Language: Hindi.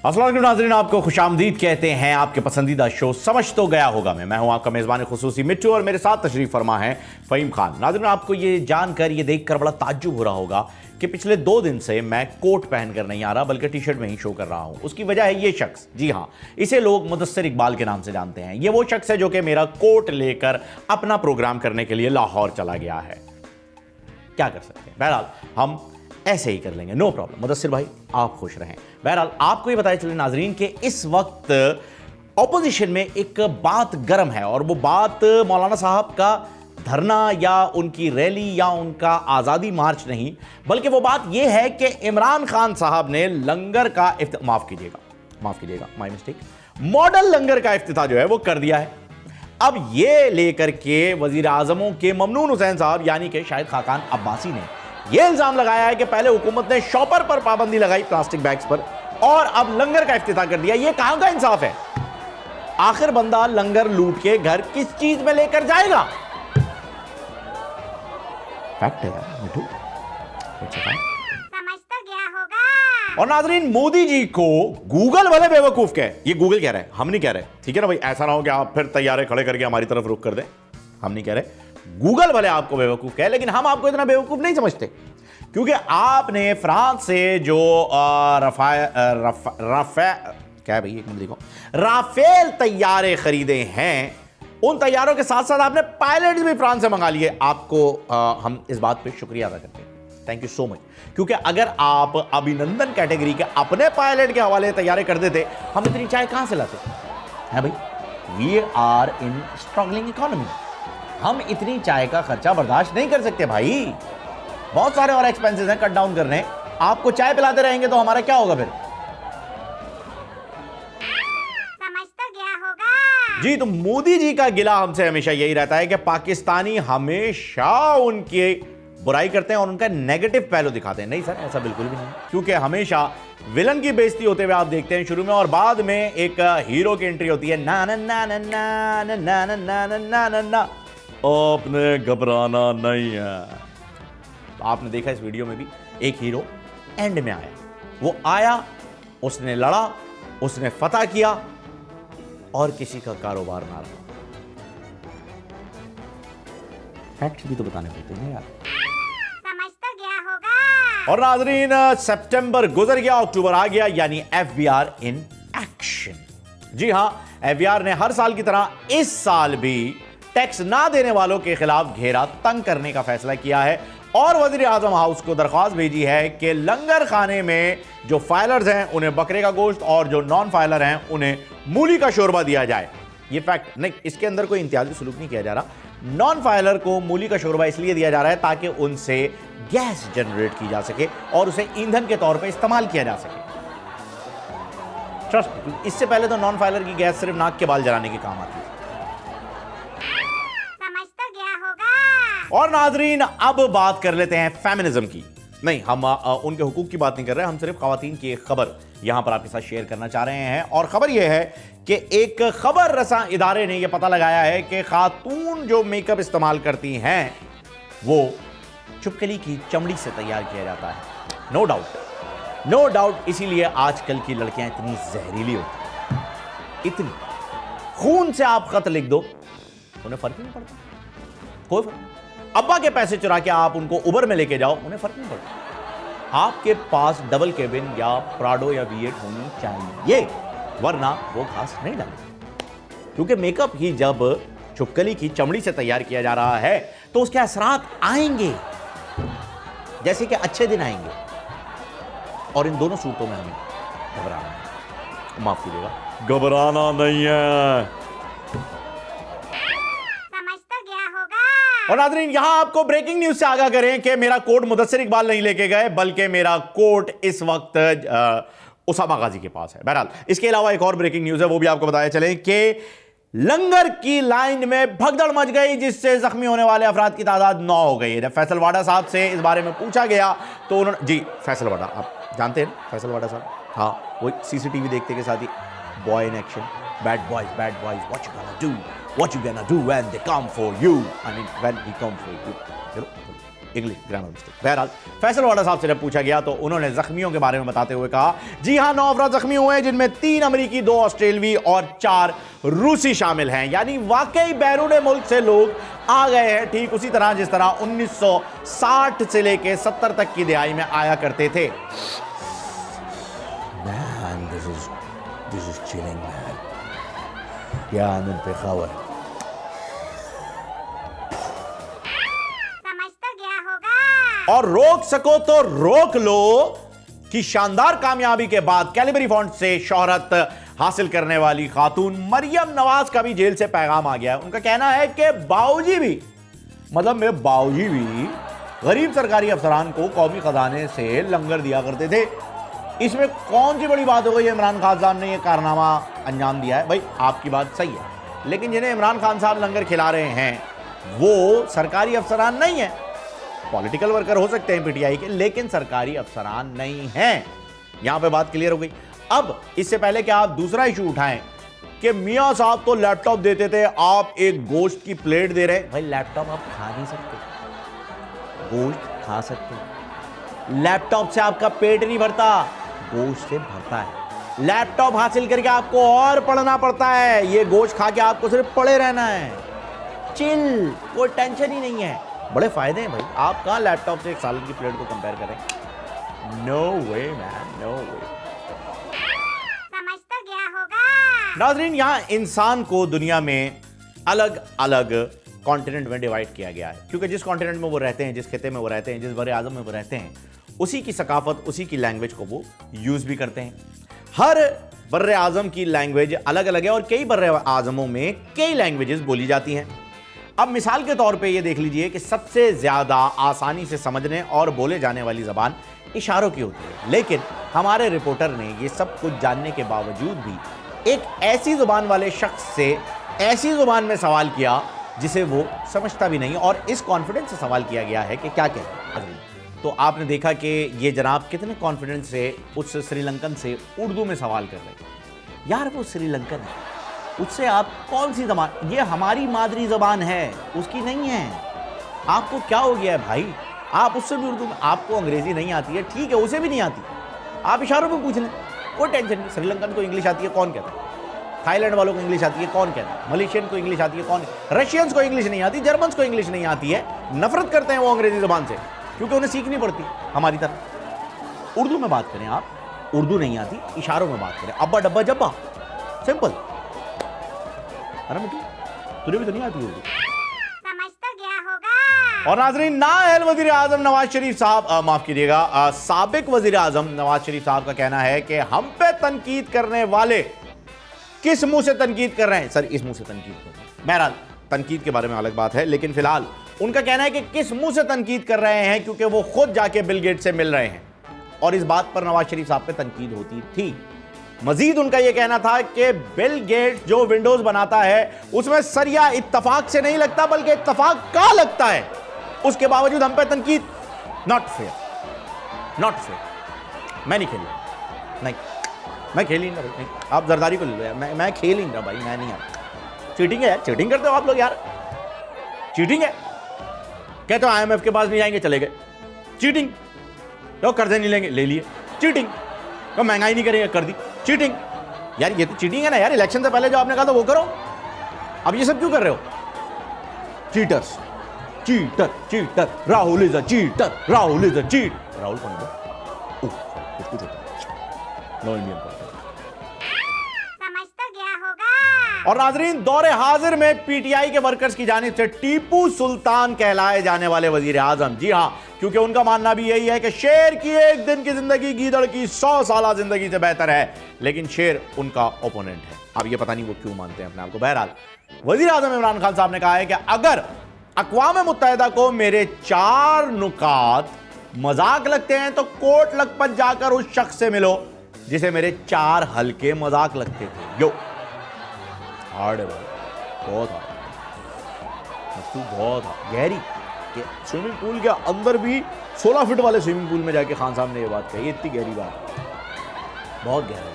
अस्सलाम वालेकुम नाज़रीन, आपको खुशामदीद कहते हैं आपके पसंदीदा शो समझ तो गया होगा मैं हूं आपका मेज़बान खुसूसी मिट्टू और मेरे साथ तशरीफ फरमा है फ़हीम खान। नाज़रीन, आपको ये जानकर ये देखकर बड़ा ताज्जुब हो रहा होगा कि पिछले 2 दिन से मैं कोट पहनकर नहीं आ रहा बल्कि टी शर्ट में ही शो कर रहा हूं। उसकी वजह है ये शख्स, जी हाँ, इसे लोग मुदस्सिर इकबाल के नाम से जानते हैं। ये वो शख्स है जो कि मेरा कोट लेकर अपना प्रोग्राम करने के लिए लाहौर चला गया है। क्या कर सकते हैं, बहरहाल हम ऐसे ही कर लेंगे, नो प्रॉब्लम। मुदस्सिर भाई आप खुश रहें। बहरहाल आपको ये बताया चले नाजरीन कि इस वक्त ऑपोजिशन में एक बात गर्म है और वो बात मौलाना साहब का धरना या उनकी रैली या उनका आज़ादी मार्च नहीं, बल्कि वो बात ये है कि इमरान खान साहब ने लंगर का माफ़ कीजिएगा माय मिस्टेक, मॉडल लंगर का इफ्तिताह जो है वो कर दिया है। अब ये लेकर के वजीर आज़मों के ममनून हुसैन साहब यानी कि शाहिद खाकान अब्बासी ने यह इल्जाम लगाया है कि पहले हुकूमत ने शॉपर पर पाबंदी लगाई, प्लास्टिक बैग्स पर, और अब लंगर का इफ्तिताह कर दिया। यह कहां का इंसाफ है? आखिर बंदा लंगर लूट के घर किस चीज में लेकर जाएगा? फैक्ट है यार मिठू, समझ तो गया होगा। और नाजरीन, मोदी जी को गूगल वाले बेवकूफ कहे, ये गूगल कह रहे हैं, हम नहीं कह रहे, ठीक है ना भाई? ऐसा ना हो कि आप फिर तैयारे खड़े करके हमारी तरफ रुख कर दें, हम नहीं कह रहे। गूगल वाले आपको बेवकूफ कहे, लेकिन हम आपको इतना बेवकूफ नहीं समझते, क्योंकि आपने फ्रांस से जो राफेल तैयारे खरीदे हैं, उन तैयारों के साथ साथ आपने पायलट्स भी फ्रांस से मंगा लिए। आपको हम इस बात पे शुक्रिया अदा करते हैं, थैंक यू सो मच, क्योंकि अगर आप अभिनंदन कैटेगरी के अपने पायलट के हवाले तैयारे कर देते, हम इतनी चाय कहां से लाते हैं भाई? We are in struggling economy, हम इतनी चाय का खर्चा बर्दाश्त नहीं कर सकते भाई। बहुत सारे और एक्सपेंसेस हैं कट डाउन करने, आपको चाय पिलाते रहेंगे तो हमारा क्या होगा फिर? समझ तो गया होगा। जी, तो मोदी जी का गिला हमसे हमेशा यही रहता है कि पाकिस्तानी हमेशा उनकी बुराई करते हैं और उनका नेगेटिव पहलू दिखाते हैं। नहीं सर, ऐसा बिल्कुल भी नहीं, क्योंकि हमेशा विलन की बेइज्जती होते हुए आप देखते हैं शुरू में, और बाद में एक हीरो की एंट्री होती है, ना ना ना ना ना ना ना ना ना ना ना ना, आपने घबराना नहीं है। आपने देखा इस वीडियो में भी एक हीरो एंड में आया, वो आया, उसने लड़ा, उसने फतह किया और किसी का कारोबार ना रहा। फैक्ट्स भी तो बताने पड़ते हैं यार। समझ तो गया होगा। और नाजरीन, सितंबर गुजर गया, अक्टूबर आ गया, यानी FBR इन एक्शन। जी हां, FBR ने हर साल की तरह इस साल भी टैक्स ना देने वालों के खिलाफ घेरा तंग करने का फैसला किया है और वजीर आजम हाउस को दरख्वास्त भेजी है कि लंगर खाने में जो फाइलर्स हैं उन्हें बकरे का गोश्त और जो नॉन फाइलर हैं उन्हें मूली का शोरबा दिया जाए। ये फैक्ट नहीं, इसके अंदर कोई इम्तियाजी सलूक नहीं किया जा रहा। नॉन फाइलर को मूली का शोरबा इसलिए दिया जा रहा है ताकि उनसे गैस जनरेट की जा सके और उसे ईंधन के तौर पर इस्तेमाल किया जा सके। ट्रस्ट, इससे पहले तो नॉन फाइलर की गैस सिर्फ नाक के बाल जलाने के काम आती है। और नाजरीन, अब बात कर लेते हैं फेमिनिज्म की। नहीं, हम उनके हुकूक की बात नहीं कर रहे, हम सिर्फ खवातीन की एक खबर यहां पर आपके साथ शेयर करना चाह रहे हैं। और खबर यह है कि एक खबर रसा इदारे ने यह पता लगाया है कि खातून जो मेकअप इस्तेमाल करती हैं वो चुपकली की चमड़ी से तैयार किया जाता है। नो डाउट, इसीलिए आजकल की लड़कियां इतनी जहरीली होती हैं, इतनी। खून से आप खत लिख दो, उन्हें फर्क नहीं पड़ता, कोई फर्क नहीं। अब्बा के पैसे चुरा के आप उनको उबर में लेके जाओ, उन्हें फर्क नहीं पड़ता। आपके पास डबल केबिन या प्राडो या V8 होनी चाहिए, वरना वो घास नहीं डालेंगे। क्योंकि मेकअप ही जब चुपकली की चमड़ी से तैयार किया जा रहा है तो उसके असरात आएंगे, जैसे कि अच्छे दिन आएंगे। और इन दोनों सूरतों में हमें घबराना, माफ कीजिएगा, घबराना नहीं है। और नाज़रीन, यहां आपको ब्रेकिंग न्यूज से आगाह करें कि मेरा कोट मुदस्सिर इकबाल नहीं लेके गए, बल्कि मेरा कोट इस वक्त उसामा गाजी के पास है। बहरहाल, इसके अलावा एक और ब्रेकिंग न्यूज है, वो भी आपको बताया चले कि लंगर की लाइन में भगदड़ मच गई, जिससे जख्मी होने वाले अफराद की तादाद 9 हो गई है। जब फैसल वाडा साहब से इस बारे में पूछा गया तो उन्होंने, जी फैसल वाडा आप जानते हैं फैसल वाडा साहब, हाँ, वो CCTV देखते के साथ ही boy in action, bad boys, what you gonna do, what you gonna do when they come for you, I mean when he come for you, चलो इंग्लिश ग्रामर मिस्टेक। बहरहाल फैसल वाडा साहब से जब पूछा गया तो उन्होंने जख्मियों के बारे में बताते हुए कहा, जी हां 9 अफराद जख्मी हुए हैं, जिनमें 3 अमेरिकी, 2 ऑस्ट्रेलवी और 4 रूसी शामिल हैं। यानी वाकई बैरून मुल्क से लोग आ गए हैं, ठीक उसी तरह जिस तरह 1960 से लेके 70 तक की दिहाई में आया करते थे। Man, this is chilling, man. क्या आनंद पे खबर। समझ तो गया होगा। और रोक सको तो रोक लो कि शानदार कामयाबी के बाद कैलिबरी फॉन्ट से शोहरत हासिल करने वाली खातून मरियम नवाज का भी जेल से पैगाम आ गया है। उनका कहना है कि बाबूजी भी, मतलब मेरे बाबूजी भी गरीब सरकारी अफसरान को कौमी खजाने से लंगर दिया करते थे। इसमें कौन सी बड़ी बात हो गई, इमरान खान साहब ने यह कारनामा अंजाम दिया है। भाई आपकी बात सही है, लेकिन जिन्हें इमरान खान साहब लंगर खिला रहे हैं वो सरकारी अफसरान नहीं है। पॉलिटिकल वर्कर हो सकते हैं पीटीआई के, लेकिन सरकारी अफसरान नहीं हैं। यहां पे बात क्लियर हो गई। अब इससे पहले कि आप दूसरा इशू उठाएं कि मियां साहब तो लैपटॉप देते थे, आप एक गोश्त की प्लेट दे रहे हैं। भाई लैपटॉप आप खा नहीं सकते, गोश्त खा सकते। लैपटॉप से आपका पेट नहीं भरता, गोश्त से भरता है। लैपटॉप हासिल करके आपको और पढ़ना पड़ता है, ये गोश्त खा के आपको सिर्फ पढ़े रहना है। चिल, कोई टेंशन ही नहीं है, बड़े फायदे हैं भाई। आप कहां लैपटॉप से एक सालन की प्लेट को कंपेयर करें? नो वे मैन, नो वे। समझ तो गया होगा। नाज़रीन, यहां इंसान को दुनिया में अलग अलग कॉन्टिनेंट में डिवाइड किया गया है, क्योंकि जिस कॉन्टिनेंट में वो रहते हैं, जिस खिते में वो रहते हैं, जिस बड़े आज़म में वो रहते हैं, उसी की सकाफत, उसी की लैंग्वेज को वो यूज भी करते हैं। हर बर्रे आज़म की लैंग्वेज अलग अलग है और कई बर्रे आज़मों में कई लैंग्वेजेस बोली जाती हैं। अब मिसाल के तौर पे ये देख लीजिए कि सबसे ज़्यादा आसानी से समझने और बोले जाने वाली ज़बान इशारों की होती है, लेकिन हमारे रिपोर्टर ने ये सब कुछ जानने के बावजूद भी एक ऐसी ज़ुबान वाले शख्स से ऐसी ज़ुबान में सवाल किया जिसे वो समझता भी नहीं, और इस कॉन्फिडेंस से सवाल किया गया है कि क्या कहते हैं। तो आपने देखा कि ये जनाब कितने कॉन्फिडेंस से उस श्रीलंकन से उर्दू में सवाल कर रहे हैं। यार वो श्रीलंकन है, उससे आप कौन सी ज़बान, ये हमारी मादरी ज़बान है, उसकी नहीं है। आपको क्या हो गया है भाई, आप उससे भी उर्दू में, आपको अंग्रेज़ी नहीं आती है, ठीक है, उसे भी नहीं आती, आप इशारों में पूछ लें, कोई टेंशन नहीं। श्रीलंकन को इंग्लिश आती है, कौन कहता है? थाईलैंड वालों को इंग्लिश आती है, कौन कहता है? मलेशियन को इंग्लिश आती है, कौन? रशियंस को इंग्लिश नहीं आती, जर्मन्स को इंग्लिश नहीं आती है, नफरत करते हैं वो अंग्रेजी ज़बान से, क्योंकि उन्हें सीखनी पड़ती हमारी तरह। उर्दू में बात करें आप, उर्दू नहीं आती, इशारों में बात करें, अब्बा डब्बा जब्बा, सिंपल। अरे मिट्टू, तुझे भी तो नहीं आती उर्दू। समझ तो गया होगा। और नाज़रीन, नाअहल वज़ीर आज़म नवाज शरीफ साहब, माफ कीजिएगा, साबिक वज़ीर आज़म नवाज शरीफ साहब का कहना है कि हम पे तनकीद करने वाले किस मुंह से तनकीद कर रहे हैं? सर, इस मुंह से तनकीद कर रहे हैं। बहरहाल तनकीद के बारे में अलग बात है, लेकिन फिलहाल उनका कहना है कि किस मुंह से तनकीद कर रहे हैं, क्योंकि वो खुद जाके बिल गेट्स से मिल रहे हैं और इस बात पर नवाज शरीफ साहब पे तनकीद होती थी। मजीद उनका यह कहना था कि बिल गेट्स जो विंडोज बनाता है उसमें सरिया इत्तफाक से नहीं लगता, बल्कि इत्तफाक का लगता है, उसके बावजूद हम पे तनकीद। Not fair, not fair. मैं नहीं खेल रहा, नहीं, मैं खेल ही नहीं रहा भाई, आप जरदारी को ले लो यार, मैं खेल ही नहीं रहा भाई, मैं नहीं आता। चीटिंग है यार, चीटिंग करते हो आप लोग यार, चीटिंग है। कहते हो IMF के पास नहीं जाएंगे, चले गए, चीटिंग। तो कर्जे नहीं लेंगे, ले लिए, चीटिंग। तो महंगाई नहीं करेंगे, कर दी, चीटिंग। यार ये तो चीटिंग है ना यार, इलेक्शन से पहले जो आपने कहा था वो करो, अब ये सब क्यों कर रहे हो? Cheaters, cheater, cheater, Rahul is a cheater, Rahul is a cheat. Rahul कौन है? कुछ कुछ होता है, नो इंडियन। समझ तो गया होगा। और नाजरीन, दौरे हाजिर में पीटीआई के वर्कर्स की जानिब से टीपू सुल्तान कहलाए जाने वाले वजीर आजम, जी हां, क्योंकि उनका मानना भी यही है कि शेर की एक दिन की जिंदगी गीदड़ की 100 साल जिंदगी से बेहतर है, लेकिन शेर उनका ओपोनेंट है। अब ये पता नहीं वो क्यों मानते हैं अपने आप को। बहरहाल वजीर आजम इमरान खान साहब ने कहा है कि अगर अक़वाम मुत्तहिदा को मेरे 4 नुकात मजाक लगते हैं तो कोट लखपत जाकर उस शख्स से मिलो जिसे मेरे 4 हल्के मजाक लगते थे। यो हार्ड है भाई, बहुत हार्ड, बहुत गहरी। स्विमिंग पूल के अंदर भी 16 फीट वाले स्विमिंग पूल में जाके खान साहब ने ये बात कही, इतनी गहरी बात, बहुत गहरी।